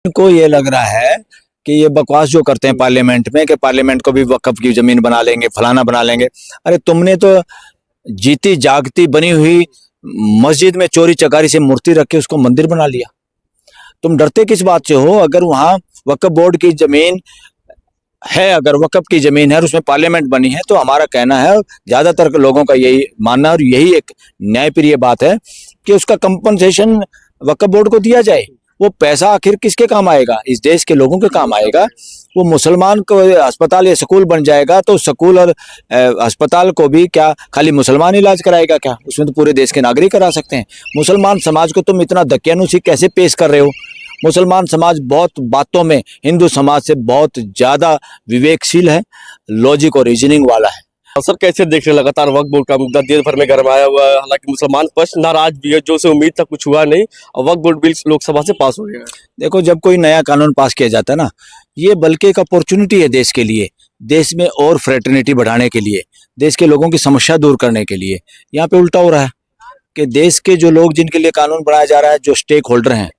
को ये लग रहा है कि ये बकवास जो करते हैं पार्लियामेंट में कि पार्लियामेंट को भी वक्फ की जमीन बना लेंगे, फलाना बना लेंगे। अरे तुमने तो जीती जागती बनी हुई मस्जिद में चोरी चकारी से मूर्ति रख के उसको मंदिर बना लिया। तुम डरते किस बात से हो? अगर वहां वक्फ बोर्ड की जमीन है, अगर वक्फ की जमीन है और उसमें पार्लियामेंट बनी है, तो हमारा कहना है, ज्यादातर लोगों का यही मानना और यही एक न्यायप्रिय बात है कि उसका कंपनसेशन वक्फ बोर्ड को दिया जाए। वो पैसा आखिर किसके काम आएगा? इस देश के लोगों के काम आएगा। वो मुसलमान को अस्पताल या स्कूल बन जाएगा तो स्कूल और अस्पताल को भी क्या खाली मुसलमान इलाज कराएगा क्या? उसमें तो पूरे देश के नागरिक करा सकते हैं। मुसलमान समाज को तुम इतना दकियानुसी कैसे पेश कर रहे हो? मुसलमान समाज बहुत बातों में हिंदू समाज से बहुत ज्यादा विवेकशील है, लॉजिक और रीजनिंग वाला है। सर कैसे देख रहे हैं लगातार वक्फ बोर्ड का मुद्दा देश भर में गरमाया हुआ है। हालांकि मुसलमान पक्ष नाराज भी है, जो से उम्मीद था कुछ हुआ नहीं और वक्फ बोर्ड बिल लोकसभा से पास हो गया। देखो, जब कोई नया कानून पास किया जाता है ना, ये बल्कि एक अपॉर्चुनिटी है देश के लिए, देश में और फ्रेटर्निटी बढ़ाने के लिए, देश के लोगों की समस्या दूर करने के लिए। यहाँ पे उल्टा हो रहा है कि देश के जो लोग जिनके लिए कानून बनाया जा रहा है, जो स्टेक होल्डर हैं,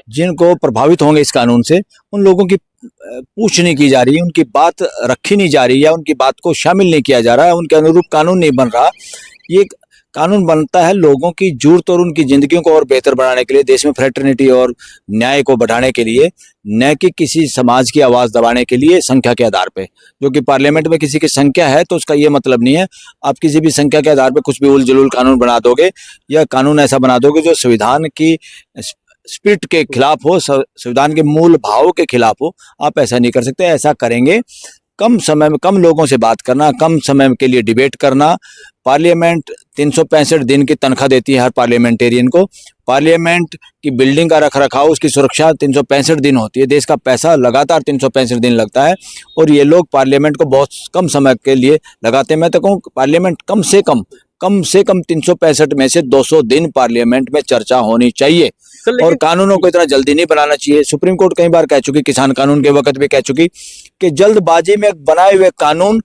जिनको प्रभावित होंगे इस कानून से, उन लोगों की पूछ नहीं की जा रही, उनकी बात रखी नहीं जा रही, या उनकी बात को शामिल नहीं किया जा रहा है, उनके अनुरूप कानून नहीं बन रहा। ये कानून बनता है लोगों की जरूरत और उनकी जिंदगियों को और बेहतर बनाने के लिए, देश में फ्रेटर्निटी और न्याय को बढ़ाने के लिए, न कि किसी समाज की आवाज दबाने के लिए संख्या के आधार पे। जो कि पार्लियामेंट में किसी की संख्या है तो उसका ये मतलब नहीं है आप किसी भी संख्या के आधार पे कुछ भी उल जलूल कानून बना दोगे, या कानून ऐसा बना दोगे जो संविधान की स्पिरिट के खिलाफ हो, संविधान के मूल भावों के खिलाफ हो। आप ऐसा नहीं कर सकते। ऐसा करेंगे कम समय में कम लोगों से बात करना, कम समय के लिए डिबेट करना। पार्लियामेंट 365 दिन की तनख्वाह देती है हर पार्लियामेंटेरियन को। पार्लियामेंट की बिल्डिंग का रख रखाव, उसकी सुरक्षा 365 दिन होती है। देश का पैसा लगातार 365 दिन लगता है और ये लोग पार्लियामेंट को बहुत कम समय के लिए लगाते हैं। मैं तो कहूँ पार्लियामेंट कम से कम 365 में से 200 दिन पार्लियामेंट में चर्चा होनी चाहिए। और कानूनों को इतना जल्दी नहीं बनाना चाहिए। सुप्रीम कोर्ट कई बार कह चुकी, किसान कानून के वक्त भी कह चुकी कि जल्दबाजी में बनाए हुए कानून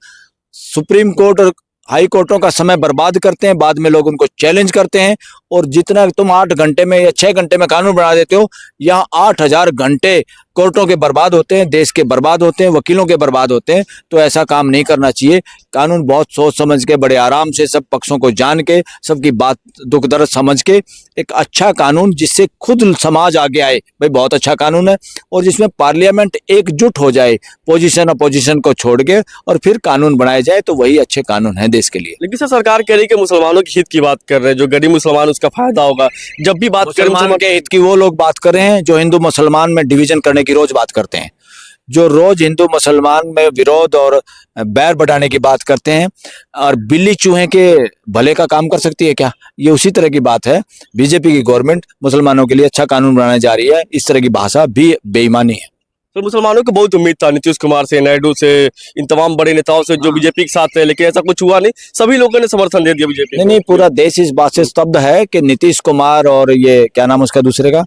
सुप्रीम कोर्ट और हाई कोर्टों का समय बर्बाद करते हैं। बाद में लोग उनको चैलेंज करते हैं और जितना तुम 8 घंटे में या 6 घंटे में कानून बना देते हो, यहाँ 8000 घंटे कोर्टों के बर्बाद होते हैं, देश के बर्बाद होते हैं, वकीलों के बर्बाद होते हैं। तो ऐसा काम नहीं करना चाहिए। कानून बहुत सोच समझ के, बड़े आराम से, सब पक्षों को जान के, सबकी बात दुख दर्द समझ के, एक अच्छा कानून जिससे खुद समाज आगे आए, भाई बहुत अच्छा कानून है, और जिसमें पार्लियामेंट एकजुट हो जाए, पोजीशन अपोजिशन को छोड़ के, और फिर कानून बनाए जाए, तो वही अच्छे कानून है देश के लिए। लेकिन सर सरकार कह रही है कि मुसलमानों के हित की बात कर रहे हैं, जो गरीब मुसलमान उसका फायदा होगा। जब भी बात करें मुसलमान के हित की वो लोग बात कर रहे हैं जो हिंदू मुसलमान में डिवीजन करने की रोज बात करते हैं, जो रोज हिंदू मुसलमान में विरोध और बैर बढ़ाने की बात करते हैं। और बिल्ली चूहे के भले का काम कर सकती है क्या? ये उसी तरह की बात है। बीजेपी की गवर्नमेंट मुसलमानों के लिए अच्छा कानून बनाने जा रही है। इस तरह की भाषा भी बेईमानी है। तो मुसलमानों को बहुत उम्मीद था नीतीश कुमार से, नायडू से, इन तमाम बड़े नेताओं से जो बीजेपी के साथ है, लेकिन ऐसा कुछ हुआ नहीं। सभी लोगों ने समर्थन दे दिया बीजेपी को। नहीं, पूरा देश इस बात से स्तब्ध है कि नीतीश कुमार और ये क्या नाम उसका दूसरे का,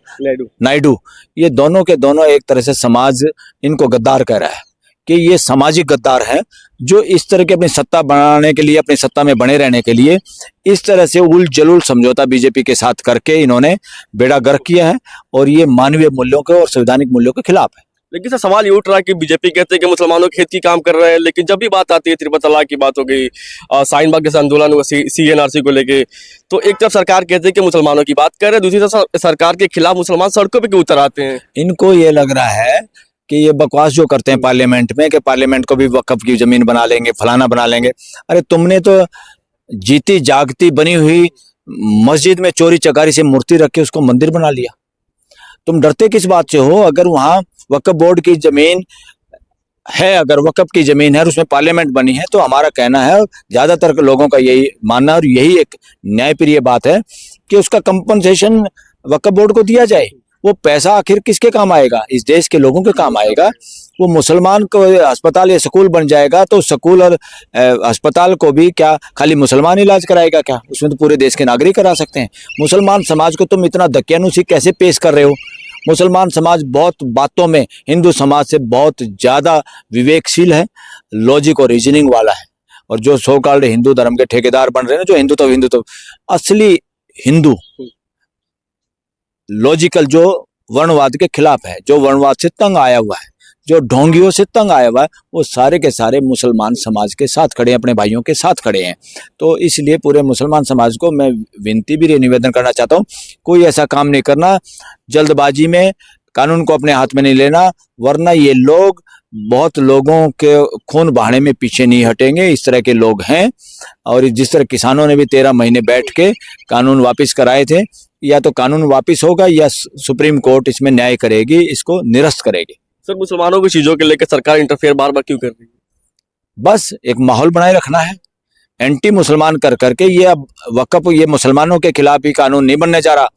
नायडू, ये दोनों के दोनों एक तरह से समाज इनको गद्दार कह रहा है कि ये सामाजिक गद्दार है, जो इस तरह की अपनी सत्ता बनाने के लिए, अपनी सत्ता में बने रहने के लिए इस तरह से उल जलूल समझौता बीजेपी के साथ करके इन्होंने बेड़ा गर्क किया है, और ये मानवीय मूल्यों के और संवैधानिक मूल्यों के खिलाफ है। लेकिन सर सवाल ये उठ रहा है कि बीजेपी कहते हैं कि मुसलमानों के हित की काम कर रहे हैं, लेकिन जब भी बात आती है, त्रिपल तलाक की बात हो गई, शाहीन बाग जैसे आंदोलन हुआ CNRC को लेके, तो एक तरफ सरकार कहते हैं कि मुसलमानों की बात कर रहे हैं, दूसरी तरफ सरकार के खिलाफ मुसलमान सड़कों पे क्यों उतर आते हैं? इनको ये लग रहा है कि ये बकवास जो करते हैं पार्लियामेंट में कि पार्लियामेंट को भी वक्फ की जमीन बना लेंगे, फलाना बना लेंगे। अरे तुमने तो जीती जागती बनी हुई मस्जिद में चोरी चकारी से मूर्ति रख के उसको मंदिर बना लिया। तुम डरते किस बात से हो? अगर वहां वक्फ बोर्ड की जमीन है, अगर वक्फ की जमीन है और उसमें पार्लियामेंट बनी है, तो हमारा कहना है, ज्यादातर लोगों का यही मानना और यही एक न्यायप्रिय बात है कि उसका कंपनसेशन वक्फ बोर्ड को दिया जाए। वो पैसा आखिर किसके काम आएगा? इस देश के लोगों के काम आएगा। वो मुसलमान को अस्पताल या स्कूल बन जाएगा तो स्कूल और अस्पताल को भी क्या खाली मुसलमान इलाज कराएगा क्या? उसमें तो पूरे देश के नागरिक करा सकते हैं। मुसलमान समाज को तुम इतना दकियानुसी कैसे पेश कर रहे हो? मुसलमान समाज बहुत बातों में हिंदू समाज से बहुत ज्यादा विवेकशील है, लॉजिक और रीजनिंग वाला है। और जो सो कॉल्ड हिंदू धर्म के ठेकेदार बन रहे हैं, जो हिंदू तो असली हिंदू लॉजिकल जो वर्णवाद के खिलाफ है, जो वर्णवाद से तंग आया हुआ है, जो ढोंगियों से तंग आया हुआ है, वो सारे के सारे मुसलमान समाज के साथ खड़े हैं, अपने भाइयों के साथ खड़े हैं। तो इसलिए पूरे मुसलमान समाज को मैं विनती भी निवेदन करना चाहता हूँ, कोई ऐसा काम नहीं करना, जल्दबाजी में कानून को अपने हाथ में नहीं लेना, वरना ये लोग बहुत लोगों के खून बहाने में पीछे नहीं हटेंगे। इस तरह के लोग हैं। और जिस तरह किसानों ने भी 13 महीने बैठ के कानून वापस कराए थे, या तो कानून वापस होगा या सुप्रीम कोर्ट इसमें न्याय करेगी, इसको निरस्त करेगी। सर मुसलमानों की चीजों के लेकर सरकार इंटरफेयर बार बार क्यों कर रही है? बस एक माहौल बनाए रखना है, एंटी मुसलमान कर करके। ये अब वक्फ, ये मुसलमानों के खिलाफ ही कानून नहीं बनने जा रहा,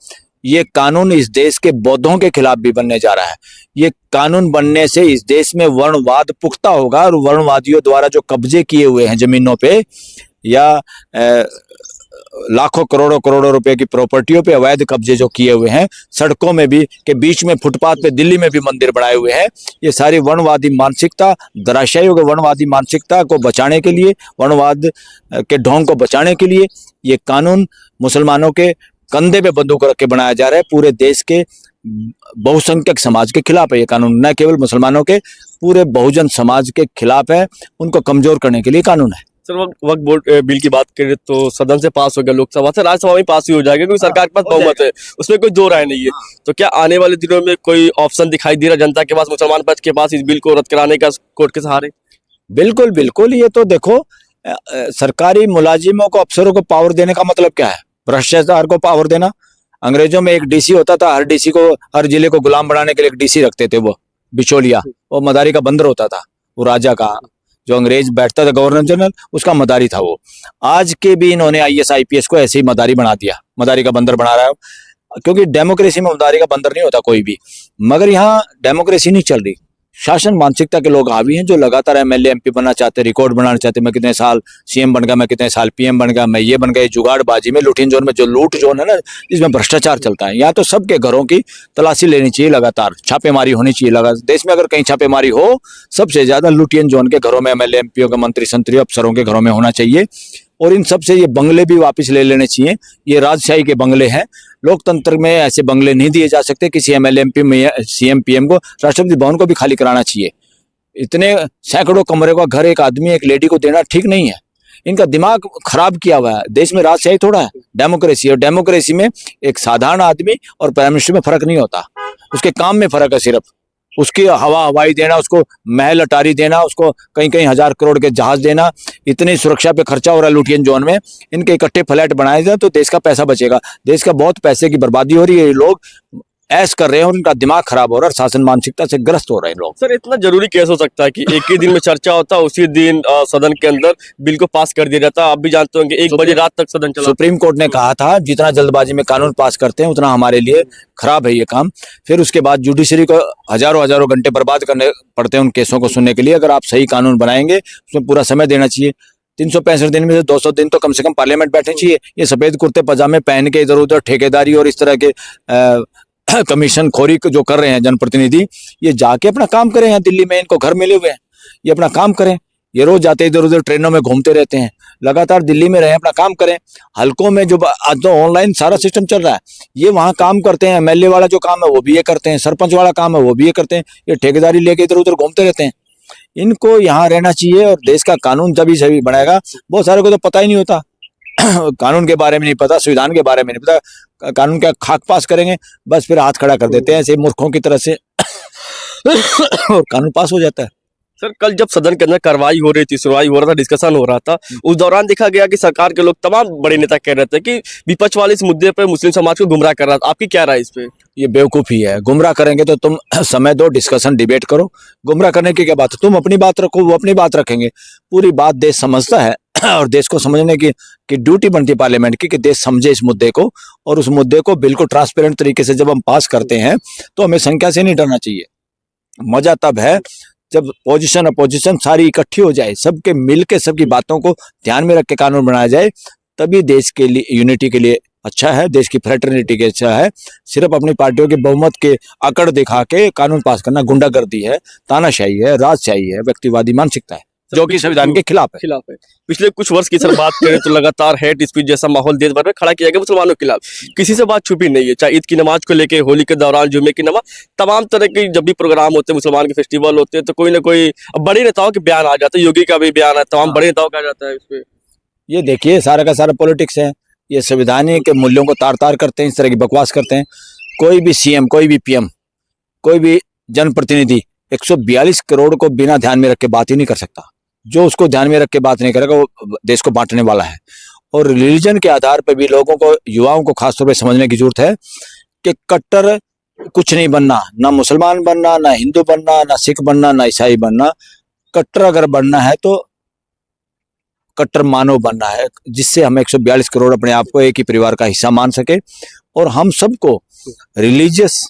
ये कानून इस देश के बौद्धों के खिलाफ भी बनने जा रहा है। ये कानून बनने से इस देश में वर्णवाद पुख्ता होगा, और वर्णवादियों द्वारा जो कब्जे किए हुए हैं जमीनों पे, या लाखों करोड़ों रुपए की प्रॉपर्टियों पे अवैध कब्जे जो किए हुए हैं, सड़कों में भी के बीच में, फुटपाथ पे दिल्ली में भी मंदिर बनाए हुए हैं, ये सारी वर्णवादी मानसिकता, धराशायी हो गई वर्णवादी मानसिकता को बचाने के लिए, वर्णवाद के ढोंग को बचाने के लिए ये कानून मुसलमानों के कंधे पे बंदूक रख के बनाया जा रहा है। पूरे देश के बहुसंख्यक समाज के खिलाफ है ये कानून, न केवल मुसलमानों के, पूरे बहुजन समाज के खिलाफ है। उनको कमजोर करने के लिए कानून है। सर वक्त बोर्ड बिल की बात करें तो सदन से पास हो गया, लोकसभा से, राज्यसभा में पास ही हो जाएगा, क्योंकि सरकार के पास बहुमत है, उसमें कोई दो राय नहीं है। तो क्या आने वाले दिनों में कोई ऑप्शन दिखाई दे रहा जनता के पास, मुसलमान पक्ष के पास, इस बिल को रद्द कराने का कोर्ट के सहारे? बिल्कुल बिल्कुल। ये तो देखो, सरकारी मुलाजिमों को, अफसरों को पावर देने का मतलब क्या है? भ्रष्टाचार को पावर देना। अंग्रेजों में एक डीसी होता था, हर डीसी को, हर जिले को गुलाम बनाने के लिए एक डीसी रखते थे, वो बिचौलिया, वो मदारी का बंदर होता था, वो राजा का, जो अंग्रेज बैठता था गवर्नर जनरल, उसका मदारी था वो। आज के भी इन्होंने आईएएस आईपीएस को ऐसे ही मदारी बना दिया, मदारी का बंदर बना रहा है, क्योंकि डेमोक्रेसी में मदारी का बंदर नहीं होता कोई भी। मगर यहाँ डेमोक्रेसी नहीं चल रही, शासन मानसिकता के लोग हावी हैं, जो लगातार एमएलए एमपी बनना चाहते, रिकॉर्ड बनाना चाहते, मैं कितने साल सीएम बन गया, मैं कितने साल पीएम बन गया, मैं ये बन गया। जुगाड़बाजी में, लुटिन जोन में, जो लूट जोन है ना, इसमें भ्रष्टाचार चलता है। यहाँ तो सबके घरों की तलाशी लेनी चाहिए, लगातार छापेमारी होनी चाहिए। लगातार देश में अगर कहीं छापेमारी हो, सबसे ज्यादा लुटियन जोन के घरों में, एमएलए एमपीओ के, मंत्री संतरियों, अफसरों के घरों में होना चाहिए। और इन सब से ये बंगले भी वापस ले लेने चाहिए। ये राजशाही के बंगले हैं, लोकतंत्र में ऐसे बंगले नहीं दिए जा सकते। किसी एमएलए एमपी में, सीएम पीएम को राष्ट्रपति भवन को भी खाली कराना चाहिए। इतने सैकड़ों कमरे का घर एक आदमी, एक लेडी को देना ठीक नहीं है। इनका दिमाग खराब किया हुआ है। देश में राजशाही थोड़ा है, डेमोक्रेसी है। और डेमोक्रेसी में एक साधारण आदमी और प्राइम मिनिस्टर में फर्क नहीं होता, उसके काम में फर्क है सिर्फ। उसकी हवाई देना, उसको महल अटारी देना, उसको कहीं कहीं 1000 करोड़ के जहाज देना, इतनी सुरक्षा पे खर्चा हो रहा है लुटियन जोन में। इनके इकट्ठे फ्लैट बनाए जाए तो देश का पैसा बचेगा। देश का बहुत पैसे की बर्बादी हो रही है, ये लोग ऐश कर रहे हैं और इनका दिमाग खराब हो रहा है, शासन मानसिकता से ग्रस्त हो रहे हैं लोग। सर इतना जरूरी कैसे हो सकता है कि एक ही दिन में चर्चा होता है, उसी दिन सदन के अंदर बिल को पास कर दिया जाता है? आप भी जानते होंगे 1 बजे रात तक सदन चला। सुप्रीम कोर्ट ने कहा था जितना जल्दबाजी में कानून पास करते हैं उतना हमारे लिए खराब है ये काम। फिर उसके बाद जुडिशरी को हजारों घंटे बर्बाद करने पड़ते हैं उन केसों को सुनने के लिए। अगर आप सही कानून बनाएंगे, उसमें पूरा समय देना चाहिए। 365 दिन में से 200 दिन तो कम से कम पार्लियामेंट बैठने चाहिए। ये सफेद कुर्ते पजामे पहन के इधर उधर ठेकेदारी और इस तरह के कमीशन खोरी जो कर रहे हैं जनप्रतिनिधि, ये जाके अपना काम करें। यहाँ दिल्ली में इनको घर मिले हुए हैं, ये अपना काम करें। ये रोज जाते इधर उधर ट्रेनों में घूमते रहते हैं, लगातार दिल्ली में रहे, अपना काम करें। हलकों में जो आज तो ऑनलाइन सारा सिस्टम चल रहा है, ये वहाँ काम करते हैं। एमएलए वाला जो काम है वो भी ये करते हैं, सरपंच वाला काम है वो भी ये करते हैं। ये ठेकेदारी लेके इधर उधर घूमते रहते हैं। इनको यहाँ रहना चाहिए। और देश का कानून जब ही सही बनेगा। बहुत सारे को तो पता ही नहीं होता, कानून के बारे में नहीं पता, संविधान के बारे में नहीं पता। कानून का खाक पास करेंगे, बस फिर हाथ खड़ा कर देते हैं ऐसे मूर्खों की तरह से और कानून पास हो जाता है। सर कल जब सदन के अंदर कार्रवाई हो रही थी, सुनवाई हो रहा था, डिस्कशन हो रहा था, उस दौरान देखा गया कि सरकार के लोग, तमाम बड़े नेता कह रहे थे कि विपक्ष वाले इस मुद्दे पर मुस्लिम समाज को गुमराह कर रहा था। आपकी क्या राय इस पे? ये बेवकूफ़ी है। गुमराह करेंगे तो तुम समय दो, डिस्कशन डिबेट करो। गुमराह करने की क्या बात है? तुम अपनी बात रखो, वो अपनी बात रखेंगे। पूरी बात देश समझता है और देश को समझने की ड्यूटी बनती है पार्लियामेंट की, कि देश समझे इस मुद्दे को। और उस मुद्दे को बिल्कुल ट्रांसपेरेंट तरीके से जब हम पास करते हैं तो हमें संख्या से नहीं डरना चाहिए। मजा तब है जब पोजीशन अपोजिशन सारी इकट्ठी हो जाए, सबके मिलके सबकी बातों को ध्यान में रख के कानून बनाया जाए, तभी देश के लिए, यूनिटी के लिए अच्छा है, देश की फ्रेटर्निटी के अच्छा है। सिर्फ अपनी पार्टियों के बहुमत के अकड़ दिखा के कानून पास करना गुंडागर्दी है, तानाशाही है, राजशाही है, व्यक्तिवादी मानसिकता है। जो कि संविधान के खिलाफ है। खिलाफ है। पिछले कुछ वर्ष की सर बात करें तो लगातार हेट स्पीच जैसा माहौल देश भर में खड़ा किया गया मुसलमानों के खिलाफ। किसी से बात छुपी नहीं है, चाहे ईद की नमाज को लेके, होली के दौरान जुमे की नमाज, तमाम तरह के जब भी प्रोग्राम होते हैं, मुसलमान के फेस्टिवल होते हैं, तो कोई ना कोई अब बड़े नेताओं के बयान आ जाते हैं। योगी का भी बयान है, तमाम बड़े नेताओं का आ जाता है इस पे। ये देखिए सारा का सारा पॉलिटिक्स है। ये संविधान के मूल्यों को तार तार करते हैं, इस तरह की बकवास करते हैं। कोई भी सीएम, कोई भी पीएम, कोई भी जनप्रतिनिधि 142 करोड़ को बिना ध्यान में रख के बात ही नहीं कर सकता। जो उसको ध्यान में रख के बात नहीं करेगा वो देश को बांटने वाला है। और रिलीजन के आधार पर भी लोगों को, युवाओं को खासतौर पर समझने की जरूरत है कि कट्टर कुछ नहीं बनना, ना मुसलमान बनना, ना हिंदू बनना, ना सिख बनना, ना ईसाई बनना। कट्टर अगर बनना है तो कट्टर मानव बनना है, जिससे हम 142 करोड़ अपने आप को एक ही परिवार का हिस्सा मान सके। और हम सबको रिलीजियस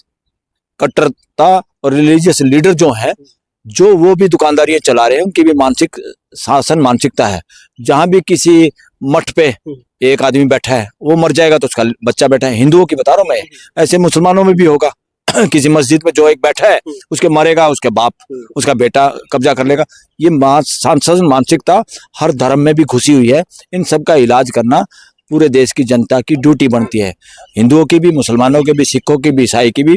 कट्टरता और रिलीजियस लीडर जो हैं, जो वो भी दुकानदारियां चला रहे हैं, उनकी भी मानसिक शासन मानसिकता है। जहां भी किसी मठ पे एक आदमी बैठा है, वो मर जाएगा तो उसका बच्चा बैठा है। हिंदुओं की बता रहा हूं मैं, ऐसे मुसलमानों में भी होगा। किसी मस्जिद में जो एक बैठा है, उसके मरेगा उसके बाप, उसका बेटा कब्जा कर लेगा। ये शासन मानसिकता हर धर्म में भी घुसी हुई है। इन सब का इलाज करना पूरे देश की जनता की ड्यूटी बनती है, हिंदुओं की भी, मुसलमानों की भी, सिखों की भी, ईसाई की भी,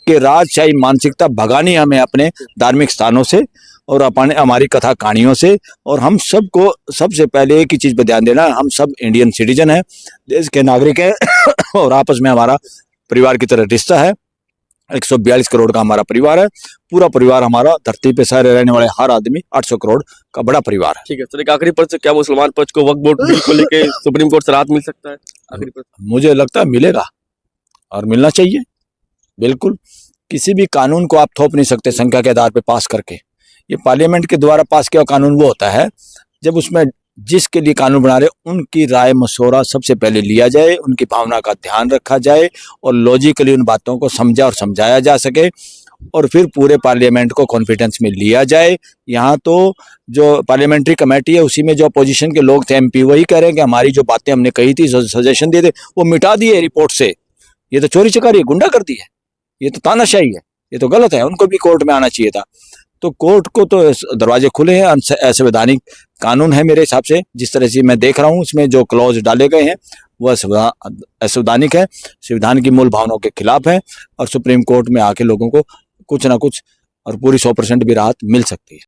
कि राजशाही मानसिकता भगानी हमें अपने धार्मिक स्थानों से और अपने हमारी कथा कहानियों से। और हम सबको सबसे पहले एक ही चीज पर ध्यान देना, हम सब इंडियन सिटीजन हैं, देश के नागरिक हैं और आपस में हमारा परिवार की तरह रिश्ता है। 142 करोड़ का हमारा परिवार है, पूरा परिवार हमारा, धरती पे सारे रहने वाले हर आदमी 800 करोड़ का बड़ा परिवार है। ठीक है सर, एक आखिरी प्रश्न, क्या मुसलमान पक्ष को वक्फ बोर्ड बिल को लेके सुप्रीम कोर्ट से राहत मिल सकता है? आखिरी प्रश्न। मुझे लगता है मिलेगा और मिलना चाहिए। बिल्कुल, किसी भी कानून को आप थोप नहीं सकते संख्या के आधार पर पास करके। ये पार्लियामेंट के द्वारा पास किया कानून वो होता है जब उसमें जिसके लिए कानून बना रहे उनकी राय मशवरा सबसे पहले लिया जाए, उनकी भावना का ध्यान रखा जाए और लॉजिकली उन बातों को समझा और समझाया जा सके, और फिर पूरे पार्लियामेंट को कॉन्फिडेंस में लिया जाए। यहाँ तो जो पार्लियामेंट्री कमेटी है, उसी में जो अपोजिशन के लोग थे, एमपी, वही कह रहे हैं कि हमारी जो बातें हमने कही थी, सजेशन दिए थे, वो मिटा दिए रिपोर्ट से। ये तो चोरी चकारी, गुंडागर्दी है, ये तो तानाशाही है, ये तो गलत है। उनको भी कोर्ट में आना चाहिए था। तो कोर्ट को तो दरवाजे खुले हैं। असंवैधानिक कानून है मेरे हिसाब से, जिस तरह से मैं देख रहा हूँ इसमें जो क्लॉज डाले गए हैं वह असंवैधानिक है, संविधान की मूल भावनाओं के खिलाफ है। और सुप्रीम कोर्ट में आके लोगों को कुछ ना कुछ और पूरी 100% भी राहत मिल सकती है।